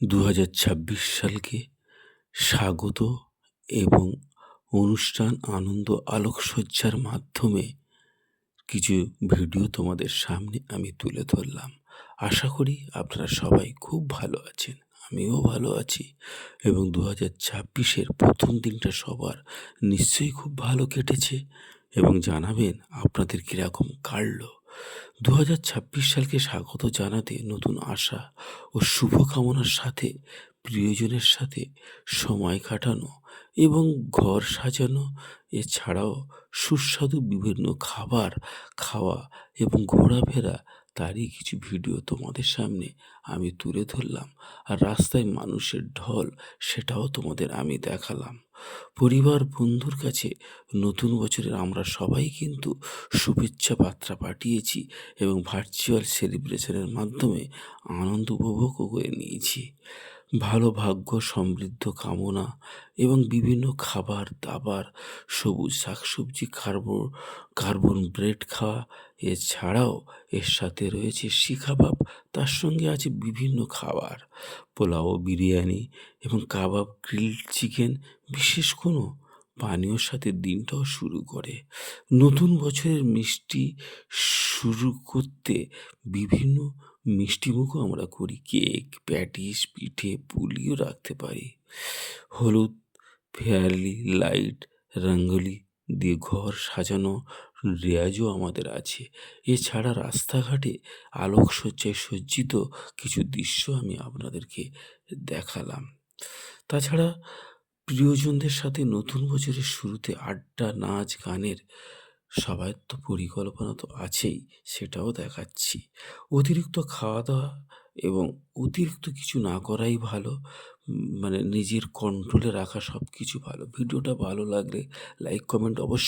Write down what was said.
২০২৬ সালকে স্বাগত এবং অনুষ্ঠান, আনন্দ, আলোকসজ্জার মাধ্যমে কিছু ভিডিও তোমাদের সামনে আমি তুলে ধরলাম। আশা করি আপনারা সবাই খুব ভালো আছেন। আমিও ভালো আছি এবং ২০২৬ প্রথম দিনটা সবার নিশ্চয়ই খুব ভালো কেটেছে এবং জানাবেন আপনাদের কিরকম কাটলো। ২০২৬ সালকে স্বাগত জানাতে নতুন আশা ও শুভকামনার সাথে প্রিয়জনের সাথে সময় কাটানো এবং ঘর সাজানো, এছাড়াও সুস্বাদু বিভিন্ন খাবার খাওয়া এবং ঘোরাফেরা, তারই কিছু ভিডিও তোমাদের সামনে আমি তুলে ধরলাম। আর রাস্তায় মানুষের ঢল, সেটাও তোমাদের আমি দেখালাম। পরিবার বন্ধুর কাছে নতুন বছরের আমরা সবাই কিন্তু শুভেচ্ছা বার্তা পাঠিয়েছি এবং ভার্চুয়াল সেলিব্রেশনের মাধ্যমে আনন্দ উপভোগও করে নিয়েছি। ভালো ভাগ্য, সমৃদ্ধ কামনা এবং বিভিন্ন খাবার দাবার, সবুজ শাকসবজি, কার্বন ব্রেড খাওয়া, এছাড়াও এর সাথে রয়েছে শিক কাবাব, তার সঙ্গে আছে বিভিন্ন খাবার, পোলাও, বিরিয়ানি এবং কাবাব, গ্রিলড চিকেন, বিশেষ কোনো পানীয়র সাথে দিনটাও শুরু করে। নতুন বছরের মিষ্টি শুরু করতে বিভিন্ন মিষ্টিমুখও আমরা করি। কেক, প্যাটিস, পিঠে, পুলিও রাখতে পারি। হলুদ, ফেয়ারলি লাইট, রঙ্গোলি দিয়ে ঘর সাজানো রেওয়াজও আমাদের আছে। এছাড়া রাস্তাঘাটে আলোকসজ্জায় সজ্জিত কিছু দৃশ্য আমি আপনাদেরকে দেখালাম। তাছাড়া প্রিয়জনদের সাথে নতুন বছরের শুরুতে আড্ডা, নাচ, গানের সবার তো পরিকল্পনা তো আছেই, সেটাও দেখাচ্ছি। অতিরিক্ত খাওয়া-দাওয়া এবং অতিরিক্ত কিছু না করাই ভালো। মানে নিজের কন্ট্রোলে রাখা সবকিছু ভালো। ভিডিওটা ভালো লাগলে লাইক, কমেন্ট অবশ্যই